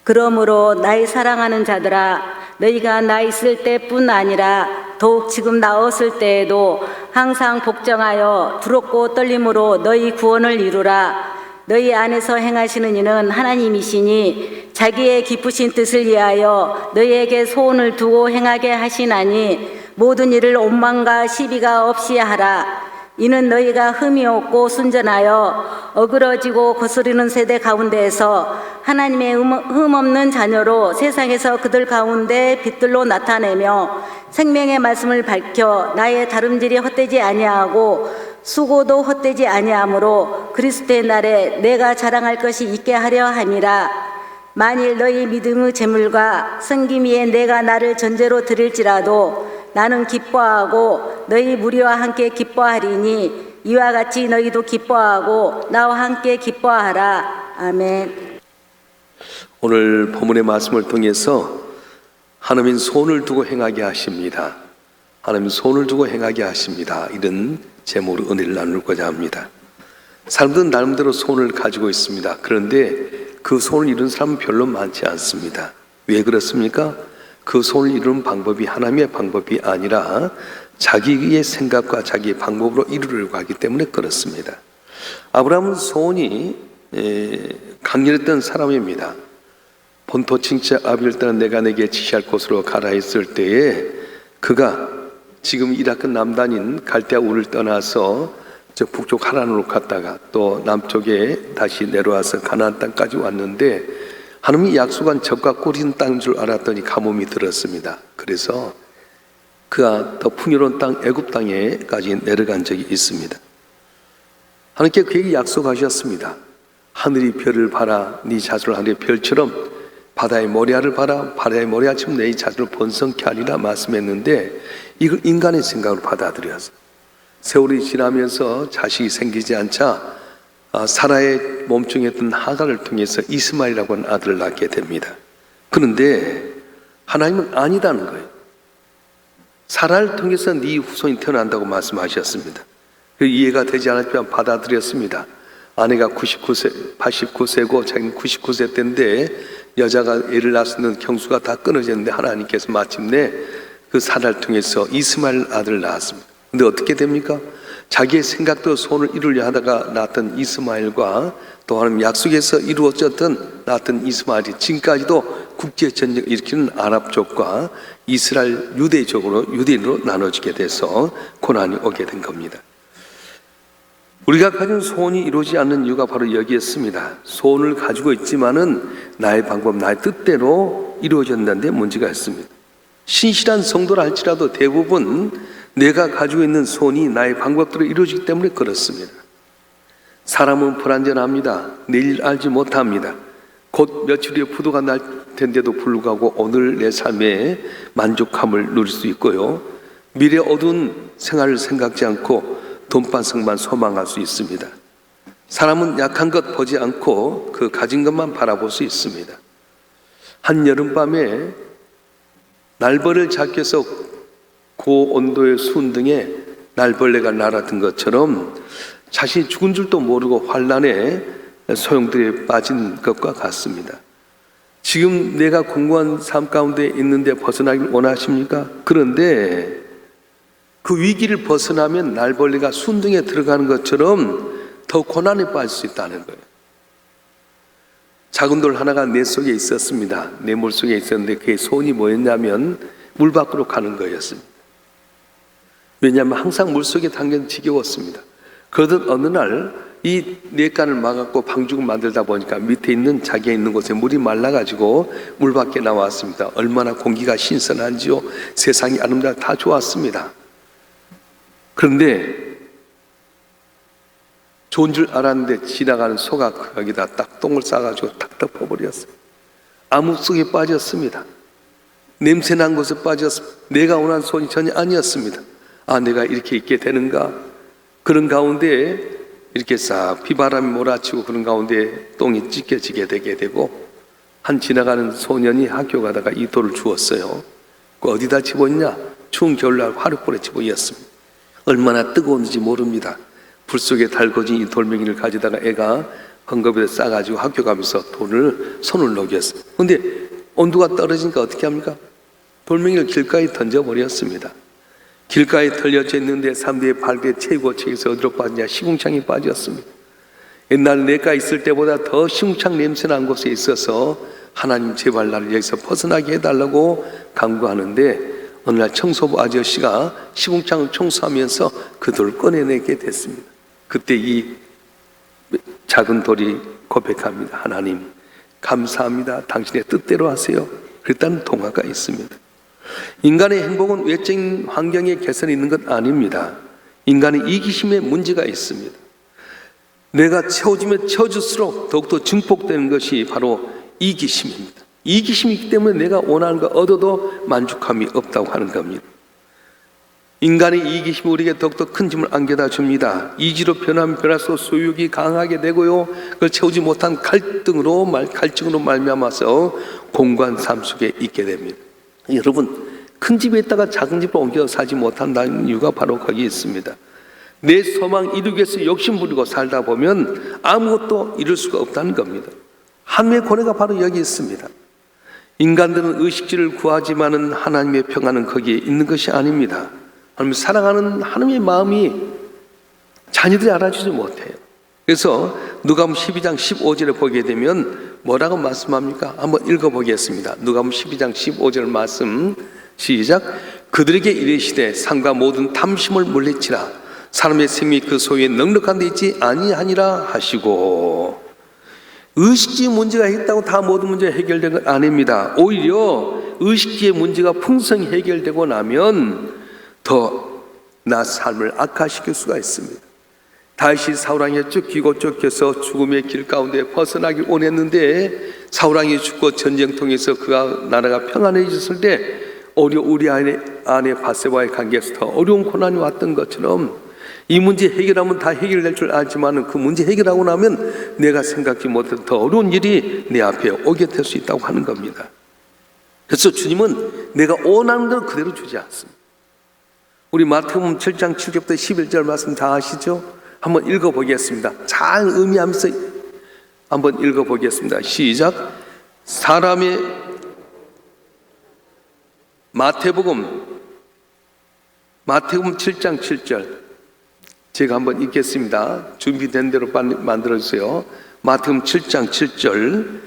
그러므로 나의 사랑하는 자들아, 너희가 나 있을 때뿐 아니라 더욱 지금 나 없을 때에도 항상 복종하여 두렵고 떨림으로 너희 구원을 이루라. 너희 안에서 행하시는 이는 하나님이시니 자기의 기쁘신 뜻을 위하여 너희에게 소원을 두고 행하게 하시나니 모든 일을 온망과 시비가 없이 하라. 이는 너희가 흠이 없고 순전하여 어그러지고 거스르는 세대 가운데에서 하나님의 흠 없는 자녀로 세상에서 그들 가운데 빛들로 나타내며 생명의 말씀을 밝혀 나의 다름질이 헛되지 아니하고 수고도 헛되지 아니하므로 그리스도의 날에 내가 자랑할 것이 있게 하려 함이라. 만일 너희 믿음의 제물과 섬김 위에 내가 나를 전제로 드릴지라도 나는 기뻐하고 너희 무리와 함께 기뻐하리니 이와 같이 너희도 기뻐하고 나와 함께 기뻐하라. 아멘. 오늘 본문의 말씀을 통해서 하나님은 손을 두고 행하게 하십니다. 하나님은 손을 두고 행하게 하십니다. 이런 제목으로 은혜를 나누고자 합니다. 사람들은 나름대로 손을 가지고 있습니다. 그런데 그 손을 이루는 사람은 별로 많지 않습니다. 왜 그렇습니까? 그 손을 이루는 방법이 하나님의 방법이 아니라 자기의 생각과 자기의 방법으로 이루려고 하기 때문에 그렇습니다. 아브라함은 손이 강렬했던 사람입니다. 본토 친척 아비를 떠나 내가 내게 지시할 곳으로 가라 했을 때에 그가 지금 이라크 남단인 갈대아 우를 떠나서 저 북쪽 하란으로 갔다가 또 남쪽에 다시 내려와서 가나안 땅까지 왔는데 하나님이 약속한 적과 꿀인 땅인 줄 알았더니 가뭄이 들었습니다. 그래서 그가 더 풍요로운 땅 애굽 땅에까지 내려간 적이 있습니다. 하나님께 그에게 약속하셨습니다. 하늘이 별을 봐라. 네 자손을 하늘의 별처럼 바다의 모래알을 봐라. 바다의 모래알처럼 내 자손을 번성케 하리라 말씀했는데 이걸 인간의 생각으로 받아들였어요. 세월이 지나면서 자식이 생기지 않자 사라의 몸중에 있던 하갈을 통해서 이스마엘이라고 하는 아들을 낳게 됩니다. 그런데 하나님은 아니다는 거예요. 사라를 통해서 네 후손이 태어난다고 말씀하셨습니다. 이해가 되지 않았지만 받아들였습니다. 아내가 89세고 자기는 99세 때인데 여자가 애를 낳았는 경수가 다 끊어졌는데 하나님께서 마침내 그 사라를 통해서 이스마엘 아들을 낳았습니다. 근데 어떻게 됩니까? 자기의 생각대로 손을 이루려 하다가 낳았던 이스마엘과 또 하나님 약속에서 이루어졌던 낳았던 이스마엘이 지금까지도 국제전쟁을 일으키는 아랍족과 이스라엘 유대인으로 나눠지게 돼서 고난이 오게 된 겁니다. 우리가 가진 소원이 이루어지지 않는 이유가 바로 여기였습니다. 소원을 가지고 있지만은 나의 방법, 나의 뜻대로 이루어졌다는 데 문제가 있습니다. 신실한 성도라 할지라도 대부분 내가 가지고 있는 소원이 나의 방법대로 이루어지기 때문에 그렇습니다. 사람은 불안전합니다. 내일 알지 못합니다. 곧 며칠 후에 부도가 날 텐데도 불구하고 오늘 내 삶에 만족함을 누릴 수 있고요. 미래 어두운 생활을 생각지 않고 돈반석만 소망할 수 있습니다. 사람은 약한 것 보지 않고 그 가진 것만 바라볼 수 있습니다. 한 여름밤에 날벌을 잡기 위해서 고온도의 수은 등에 날벌레가 날아든 것처럼 자신이 죽은 줄도 모르고 환난에 소용돌이에 빠진 것과 같습니다. 지금 내가 공고한 삶 가운데 있는데 벗어나길 원하십니까? 그런데 그 위기를 벗어나면 날벌레가 수은 등에 들어가는 것처럼 더 고난에 빠질 수 있다는 거예요. 작은 돌 하나가 내 속에 있었습니다. 내 물 속에 있었는데 그의 소원이 뭐였냐면 물 밖으로 가는 거였습니다. 왜냐하면 항상 물 속에 당겨는 지겨웠습니다. 그러던 어느 날 이 냇간을 막았고 방죽을 만들다 보니까 밑에 있는 자기가 있는 곳에 물이 말라가지고 물 밖에 나왔습니다. 얼마나 공기가 신선한지요. 세상이 아름답고 다 좋았습니다. 그런데 좋은 줄 알았는데 지나가는 소가 거기다 딱 똥을 싸가지고 탁 덮어버렸어요. 암흑 속에 빠졌습니다. 냄새난 곳에 빠졌습니다. 내가 원한 소원이 전혀 아니었습니다. 아, 내가 이렇게 있게 되는가? 그런 가운데 이렇게 싹 비바람이 몰아치고 그런 가운데 똥이 찢겨지게 되고 한 지나가는 소년이 학교 가다가 이 돌을 주었어요. 그 어디다 집었냐? 추운 겨울날 화력불에 집어였습니다. 얼마나 뜨거운지 모릅니다. 불 속에 달궈진 이 돌멩이를 가져다가 애가 헝겊에 싸가지고 학교 가면서 돈을 손을 녹였어요. 근데 온도가 떨어지니까 어떻게 합니까? 돌멩이를 길가에 던져버렸습니다. 길가에 털려져 있는데 사람들이 발에 채고 채에서 어디로 빠지냐? 시궁창에 빠졌습니다. 옛날 내가 있을 때보다 더 시궁창 냄새 난 곳에 있어서 하나님 제발 나를 여기서 벗어나게 해달라고 간구하는데 어느 날 청소부 아저씨가 시궁창을 청소하면서 그 돌을 꺼내내게 됐습니다. 그때 이 작은 돌이 고백합니다. 하나님 감사합니다. 당신의 뜻대로 하세요. 그랬다는 동화가 있습니다. 인간의 행복은 외적인 환경의 개선이 있는 것 아닙니다. 인간의 이기심에 문제가 있습니다. 내가 채워주면 채워줄수록 더욱더 증폭되는 것이 바로 이기심입니다. 이기심이 있기 때문에 내가 원하는 거 얻어도 만족함이 없다고 하는 겁니다. 인간의 이기심이 우리에게 더욱더 큰 짐을 안겨다 줍니다. 이지로 변하면 변할수록 소유욕이 강하게 되고요, 그걸 채우지 못한 갈증으로 말미암아서 공고한 삶 속에 있게 됩니다. 여러분, 큰 집에 있다가 작은 집으로 옮겨 사지 못한다는 이유가 바로 거기 있습니다. 내 소망 이루기 위해서 욕심 부리고 살다 보면 아무것도 이룰 수가 없다는 겁니다. 하나님의 고뇌가 바로 여기 있습니다. 인간들은 의식주를 구하지만은 하나님의 평안은 거기에 있는 것이 아닙니다. 하나님 사랑하는 하나님의 마음이 자녀들이 알아주지 못해요. 그래서 누가복음 12장 15절에 보게 되면 뭐라고 말씀합니까? 한번 읽어보겠습니다. 누가복음 12장 15절 말씀 시작. 그들에게 이르시되 상과 모든 탐심을 물리치라. 사람의 생명이 그 소유에 넉넉한 데 있지 아니하니라 하시고. 의식주의 문제가 있다고 다 모든 문제가 해결된 건 아닙니다. 오히려 의식주의 문제가 풍성히 해결되고 나면 더 나 삶을 악화시킬 수가 있습니다. 다윗이 사울왕에 쫓기고 쫓겨서 죽음의 길 가운데 벗어나길 원했는데 사울왕이 죽고 전쟁 통해서 그가 나라가 평안해졌을 때 오히려 우리 아내 바세바의 관계에서 더 어려운 고난이 왔던 것처럼 이 문제 해결하면 다 해결될 줄 알지만 그 문제 해결하고 나면 내가 생각지 못했던 더 어려운 일이 내 앞에 오게 될 수 있다고 하는 겁니다. 그래서 주님은 내가 원하는 대로 그대로 주지 않습니다. 우리 마태복음 7장 7절부터 11절 말씀 다 아시죠? 한번 읽어보겠습니다. 잘 의미하면서 한번 읽어보겠습니다. 시작. 사람의 마태복음 7장 7절 제가 한번 읽겠습니다. 준비된 대로 만들어주세요. 마태복음 7장 7절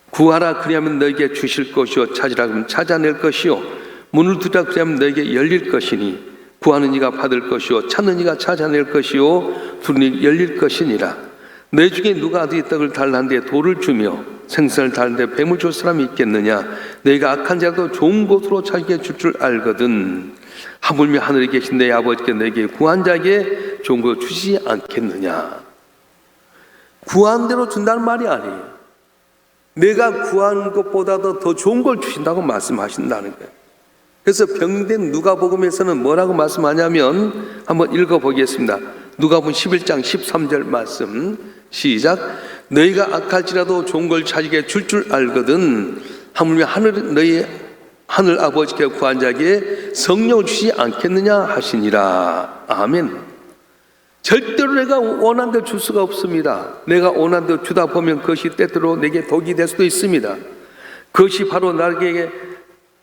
구하라 그리하면 너에게 주실 것이요 찾으라 그러면 찾아낼 것이요 문을 두드리라 그리하면 너에게 열릴 것이니 구하는 이가 받을 것이요 찾는 이가 찾아낼 것이요 두드리는 이가 열릴 것이니라. 내 중에 누가 아들이 떡을 달라는데 돌을 주며 생선을 달는데 뱀을 줄 사람이 있겠느냐. 너희가 악한 자도 좋은 곳으로 자기에게 줄 줄 알거든. 하물며 하늘에 계신 내 아버지께 너에게 구한 자에게 좋은 것 주시지 않겠느냐. 구한 대로 준다는 말이 아니에요. 내가 구한 것보다도 더 좋은 걸 주신다고 말씀하신다는 거예요. 그래서 병된 누가복음에서는 뭐라고 말씀하냐면 한번 읽어보겠습니다. 누가복음 11장 13절 말씀 시작. 너희가 악할지라도 좋은 걸 자기에게 줄 알거든. 하물며 너희 하늘 아버지께 구한 자에게 성령을 주시지 않겠느냐 하시니라. 아멘. 절대로 내가 원한 대로 줄 수가 없습니다. 내가 원한 대로 주다 보면 그것이 때때로 내게 독이 될 수도 있습니다. 그것이 바로 나에게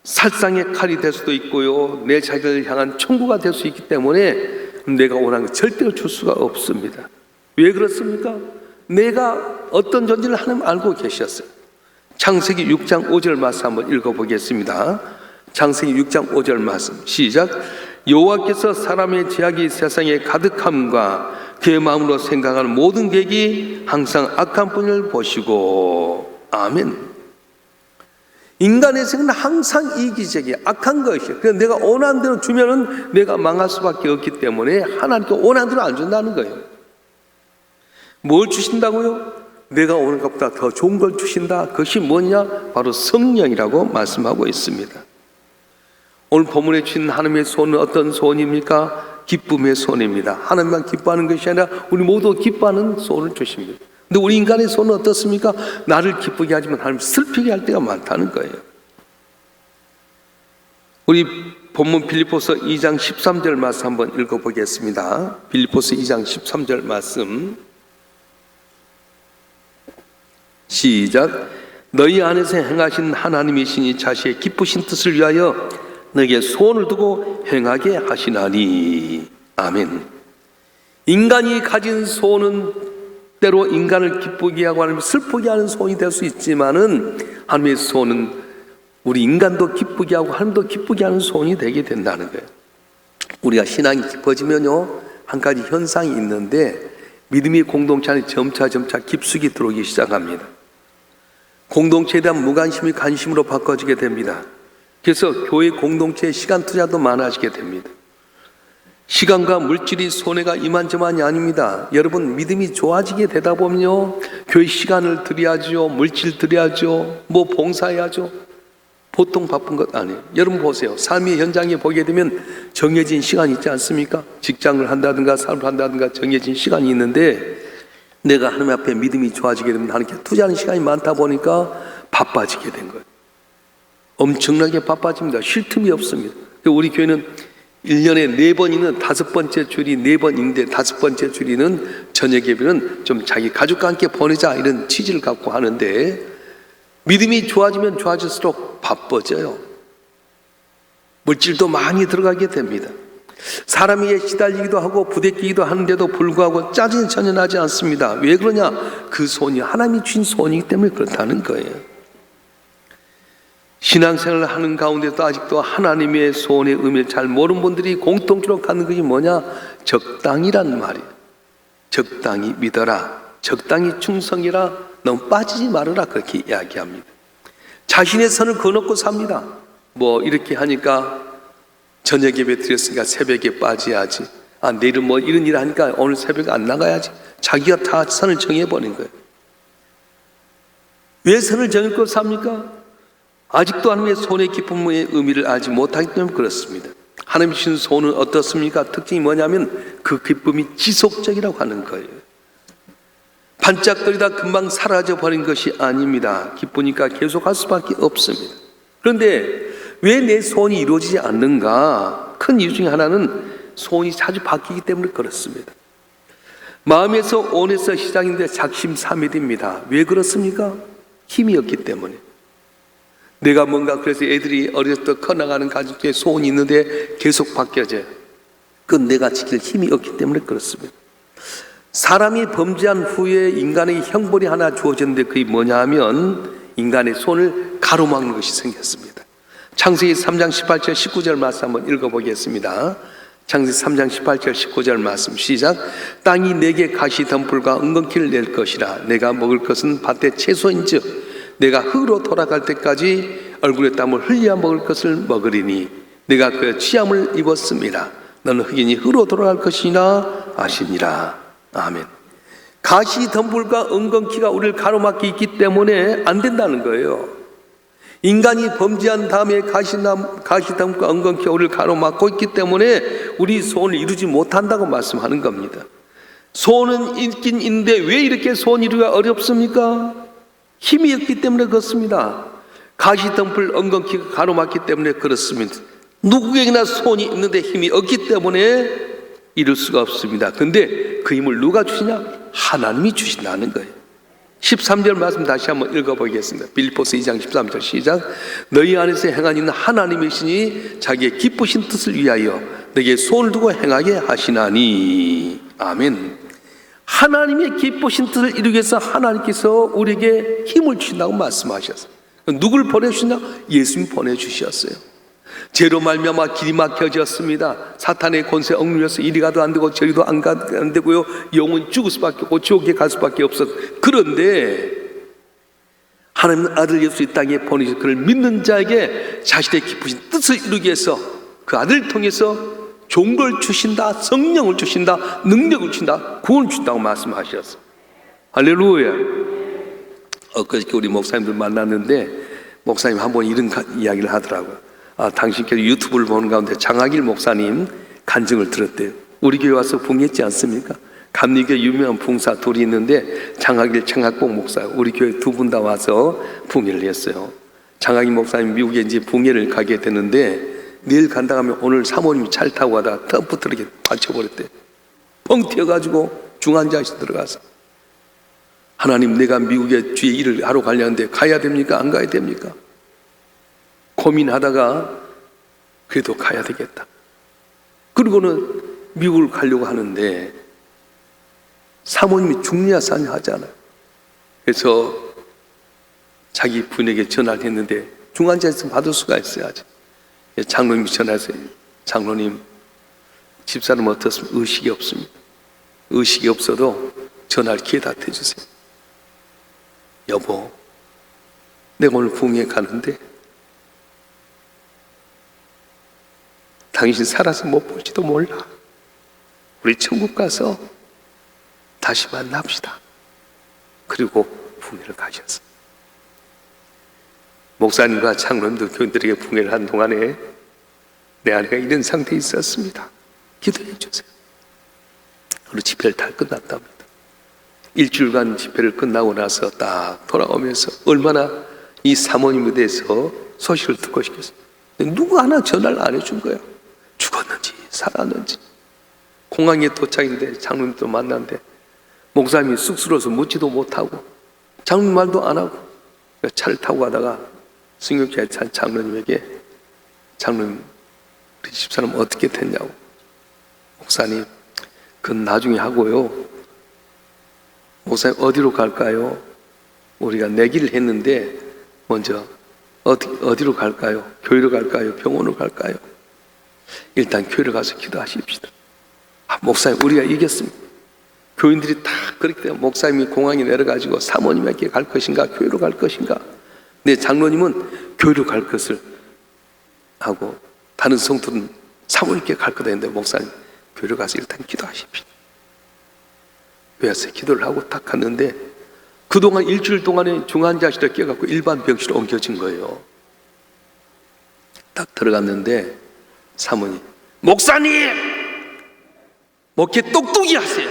살상의 칼이 될 수도 있고요, 내 자기를 향한 총구가 될 수 있기 때문에 내가 원하는 것 절대로 줄 수가 없습니다. 왜 그렇습니까? 내가 어떤 존재를 하나님 알고 계셨어요. 창세기 6장 5절 말씀 한번 읽어보겠습니다. 창세기 6장 5절 말씀 시작. 여호와께서 사람의 죄악이 세상에 가득함과 그의 마음으로 생각하는 모든 계획이 항상 악한 뿐을 보시고. 아멘. 인간의 생각은 항상 이기적이야. 악한 것이야. 그래서 내가 원하는 대로 주면은 내가 망할 수밖에 없기 때문에 하나님께 원하는 대로 안 준다는 거예요. 뭘 주신다고요? 내가 원하는 것보다 더 좋은 걸 주신다. 그것이 뭐냐? 바로 성령이라고 말씀하고 있습니다. 오늘 본문에 주신 하나님의 소원은 어떤 소원입니까? 기쁨의 소원입니다. 하나님만 기뻐하는 것이 아니라 우리 모두 기뻐하는 소원을 주십니다. 근데 우리 인간의 소원은 어떻습니까? 나를 기쁘게 하지만 하나님 슬프게 할 때가 많다는 거예요. 우리 본문 빌립보서 2장 13절 말씀 한번 읽어보겠습니다. 빌립보서 2장 13절 말씀 시작. 너희 안에서 행하신 하나님이시니 자신의 기쁘신 뜻을 위하여 너에게 소원을 두고 행하게 하시나니. 아멘. 인간이 가진 소원은 때로 인간을 기쁘게 하고 하나님을 슬프게 하는 소원이 될 수 있지만은 하나님의 소원은 우리 인간도 기쁘게 하고 하나님도 기쁘게 하는 소원이 되게 된다는 거예요. 우리가 신앙이 깊어지면요, 한 가지 현상이 있는데 믿음의 공동체 안에 점차 깊숙이 들어오기 시작합니다. 공동체에 대한 무관심이 관심으로 바꿔지게 됩니다. 그래서 교회 공동체의 시간 투자도 많아지게 됩니다. 시간과 물질이 손해가 이만저만이 아닙니다. 여러분, 믿음이 좋아지게 되다 보면요, 교회 시간을 드려야죠, 물질 드려야죠, 뭐 봉사해야죠. 보통 바쁜 것 아니에요. 여러분 보세요. 삶의 현장에 보게 되면 정해진 시간이 있지 않습니까? 직장을 한다든가 사업을 한다든가 정해진 시간이 있는데 내가 하나님 앞에 믿음이 좋아지게 되면 하나님께 투자하는 시간이 많다 보니까 바빠지게 된 거예요. 엄청나게 바빠집니다. 쉴 틈이 없습니다. 우리 교회는 1년에 4번 있는 5번째 주일이 4번 있는데 5번째 주일은 저녁 예배는 좀 자기 가족과 함께 보내자 이런 취지를 갖고 하는데 믿음이 좋아지면 좋아질수록 바빠져요. 물질도 많이 들어가게 됩니다. 사람에게 시달리기도 하고 부대끼기도 하는데도 불구하고 짜증이 전혀 나지 않습니다. 왜 그러냐? 그 소원이 하나님이 주신 소원이기 때문에 그렇다는 거예요. 신앙생활을 하는 가운데도 아직도 하나님의 소원의 의미를 잘 모르는 분들이 공통적으로 갖는 것이 뭐냐? 적당이란 말이에요. 적당히 믿어라, 적당히 충성이라, 너무 빠지지 말아라, 그렇게 이야기합니다. 자신의 선을 그어놓고 삽니다. 뭐 이렇게 하니까 저녁 예배 드렸으니까 새벽에 빠져야지, 내일은 뭐 이런 일 하니까 오늘 새벽에 안 나가야지. 자기가 다 선을 정해버린 거예요. 왜 선을 정해놓고 삽니까? 아직도 하나님의 소원의 기쁨의 의미를 알지 못하기 때문에 그렇습니다. 하나님 주신 소원은 어떻습니까? 특징이 뭐냐면 그 기쁨이 지속적이라고 하는 거예요. 반짝거리다 금방 사라져 버린 것이 아닙니다. 기쁘니까 계속할 수밖에 없습니다. 그런데 왜 내 소원이 이루어지지 않는가? 큰 이유 중에 하나는 소원이 자주 바뀌기 때문에 그렇습니다. 마음에서 온에서 시작인데 작심삼일입니다. 왜 그렇습니까? 힘이 없기 때문에. 내가 뭔가 그래서 애들이 어렸을 때 커나가는 가족 중에 소원이 있는데 계속 바뀌어져요. 그건 내가 지킬 힘이 없기 때문에 그렇습니다. 사람이 범죄한 후에 인간의 형벌이 하나 주어졌는데 그게 뭐냐 하면 인간의 손을 가로막는 것이 생겼습니다. 창세기 3장 18절 19절 말씀 한번 읽어보겠습니다. 창세기 3장 18절 19절 말씀 시작. 땅이 내게 가시 덤불과 은건키를 낼 것이라. 내가 먹을 것은 밭의 채소인즉 내가 흙으로 돌아갈 때까지 얼굴에 땀을 흘려 먹을 것을 먹으리니 내가 그 취함을 입었습니다. 너는 흙이니 흙으로 돌아갈 것이나 아시니라. 아멘. 가시 덤불과 은건키가 우리를 가로막기 있기 때문에 안 된다는 거예요. 인간이 범죄한 다음에 가시 덤불과 은건키가 우리를 가로막고 있기 때문에 우리 소원을 이루지 못한다고 말씀하는 겁니다. 소원은 있긴 있는데 왜 이렇게 소원 이루기가 어렵습니까? 힘이 없기 때문에 그렇습니다. 가시덤불 엉겅퀴가 가로막기 때문에 그렇습니다. 누구에게나 소원이 있는데 힘이 없기 때문에 이룰 수가 없습니다. 근데 그 힘을 누가 주시냐? 하나님이 주신다는 거예요. 13절 말씀 다시 한번 읽어보겠습니다. 빌립보서 2장 13절 시작. 너희 안에서 행하는 하나님이시니 자기의 기쁘신 뜻을 위하여 너에게 소원을 두고 행하게 하시나니. 아멘. 하나님의 기쁘신 뜻을 이루기 위해서 하나님께서 우리에게 힘을 주신다고 말씀하셨어요. 누굴 보내주시냐? 예수님 보내주셨어요. 죄로 말미암아 길이 막혀졌습니다. 사탄의 권세 억눌려서 이리 가도 안 되고 저리도 안 되고요. 영은 죽을 수밖에 없고 지옥에 갈 수밖에 없었어요. 그런데 하나님은 아들 예수 이 땅에 보내셔서 그를 믿는 자에게 자신의 기쁘신 뜻을 이루기 위해서 그 아들을 통해서 종걸 주신다, 성령을 주신다, 능력을 주신다, 구원을 주신다고 말씀하셨어요. 할렐루야. 엊그저께 우리 목사님들 만났는데 목사님 한 번 이런 이야기를 하더라고요. 당신께서 유튜브를 보는 가운데 장학일 목사님 간증을 들었대요. 우리 교회 와서 붕했지 않습니까? 감리교회 유명한 붕사 둘이 있는데 장학일 장학봉 목사 우리 교회 2분 다 와서 붕해를 했어요. 장학일 목사님 미국에 이제 붕해를 가게 되는데 내일 간다 하면 오늘 사모님이 차를 타고 가다가 덤부터 이렇게 받쳐버렸대. 뻥 튀어가지고 중환자실 들어가서 하나님, 내가 미국에 주의 일을 하러 가려는데 가야 됩니까? 안 가야 됩니까? 고민하다가 그래도 가야 되겠다. 그리고는 미국을 가려고 하는데 사모님이 죽느냐 사냐 하잖아요. 그래서 자기 부인에게 전화를 했는데 중환자에서 받을 수가 있어야지. 장로님이 전화해서, 장로님, 집사람 어떻습니까? 의식이 없습니다. 의식이 없어도 전화를 기회다 대주세요. 여보, 내가 오늘 부흥회 가는데 당신 살아서 못 볼지도 몰라. 우리 천국 가서 다시 만납시다. 그리고 부흥회를 가셨어요. 목사님과 장로님도 교인들에게 부흥회를 한 동안에 내 아내가 이런 상태에 있었습니다. 기도해 주세요. 그리고 집회를 다 끝났답니다. 일주일간 집회를 끝나고 나서 딱 돌아오면서 얼마나 이 사모님에 대해서 소식을 듣고 싶겠어요. 누구 하나 전화를 안 해준 거예요. 죽었는지 살았는지. 공항에 도착인데 장로님도 만났는데 목사님이 쑥스러워서 묻지도 못하고 장로님 말도 안 하고 차를 타고 가다가 승용차에 찬 장로님에게, 장로님, 우리 집사람 어떻게 됐냐고. 목사님, 그건 나중에 하고요. 목사님 어디로 갈까요? 우리가 내기를 했는데 먼저 어디로 갈까요? 교회로 갈까요? 병원으로 갈까요? 일단 교회로 가서 기도하십시다. 목사님, 우리가 이겼습니다. 교인들이 다 그렇기 때문에 목사님이 공항에 내려가지고 사모님에게 갈 것인가 교회로 갈 것인가. 내 장로님은 교회로 갈 것을 하고 다른 성도는 사모님께 갈 거다 했는데 목사님, 교회로 가서 일단 기도하십시오. 그래서 기도를 하고 딱 갔는데 그동안 일주일 동안에 중환자실에 깨갖고 일반 병실로 옮겨진 거예요. 딱 들어갔는데 사모님, 목사님! 목회 똑똑히 하세요.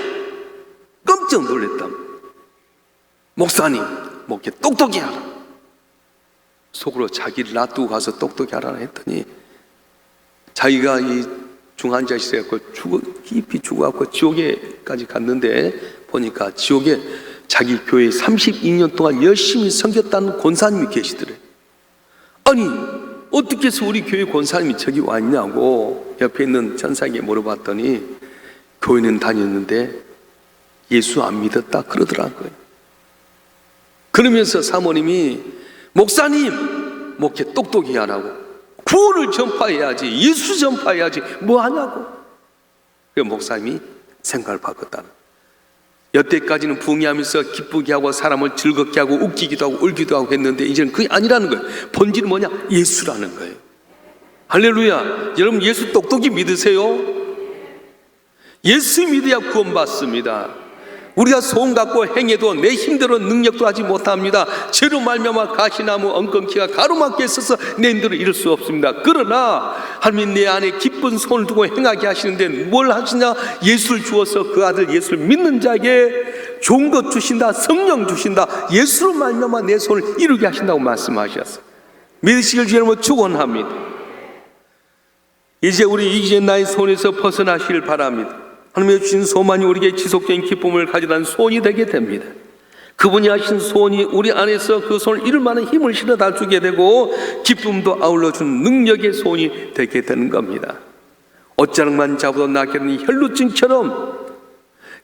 깜짝 놀랐다. 목사님, 목회 똑똑히 하라. 속으로 자기를 놔두고 가서 똑똑히 하라 했더니 자기가 이 중환자실에 깊이 죽어갖고 지옥에까지 갔는데 보니까 지옥에 자기 교회 32년 동안 열심히 섬겼다는 권사님이 계시더래요. 아니, 어떻게 해서 우리 교회 권사님이 저기 왔냐고 옆에 있는 전사에게 물어봤더니 교회는 다녔는데 예수 안 믿었다 그러더라고요. 그러면서 사모님이, 목사님, 목회 똑똑히 하라고, 구원을 전파해야지, 예수 전파해야지 뭐 하냐고. 그 목사님이 생각을 바꿨다는. 여태까지는 부흥회하면서 기쁘게 하고 사람을 즐겁게 하고 웃기기도 하고 울기도 하고 했는데 이제는 그게 아니라는 거예요. 본질은 뭐냐? 예수라는 거예요. 할렐루야. 여러분, 예수 똑똑히 믿으세요. 예수 믿어야 구원받습니다. 우리가 소원 갖고 행해도 내 힘대로 능력도 하지 못합니다. 죄로 말미암아 가시나무 엉겅퀴가 가로막혀 있어서 내 힘대로 이룰 수 없습니다. 그러나 하나님 내 안에 기쁜 소원을 두고 행하게 하시는데 뭘 하시냐? 예수를 주어서 그 아들 예수를 믿는 자에게 좋은 것 주신다. 성령 주신다. 예수로 말미암아 내 소원을 이루게 하신다고 말씀하셨어요. 믿으시길 주님으로 축원합니다. 이제 우리 이기의 나의 손에서 벗어나시길 바랍니다. 하나님의 주신 소망이 우리에게 지속적인 기쁨을 가져다는 소원이 되게 됩니다. 그분이 하신 소원이 우리 안에서 그 소원을 이룰 만한 힘을 실어다 주게 되고 기쁨도 아울러 준 능력의 소원이 되게 되는 겁니다. 옷자락만 잡아도 낫게는 혈루증처럼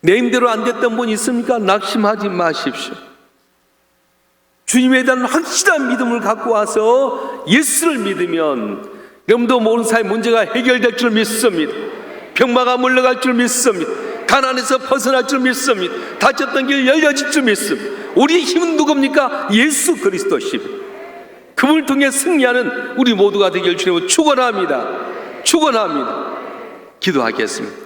내 힘대로 안 됐던 분 있습니까? 낙심하지 마십시오. 주님에 대한 확실한 믿음을 갖고 와서 예수를 믿으면 여러분도 모르는 사이 문제가 해결될 줄 믿습니다. 병마가 물러갈 줄 믿습니다. 가난에서 벗어날 줄 믿습니다. 닫혔던 길 열려질 줄 믿습니다. 우리의 힘은 누굽니까? 예수 그리스도십니다. 그분을 통해 승리하는 우리 모두가 되길 주님으로 축원합니다. 축원합니다. 기도하겠습니다.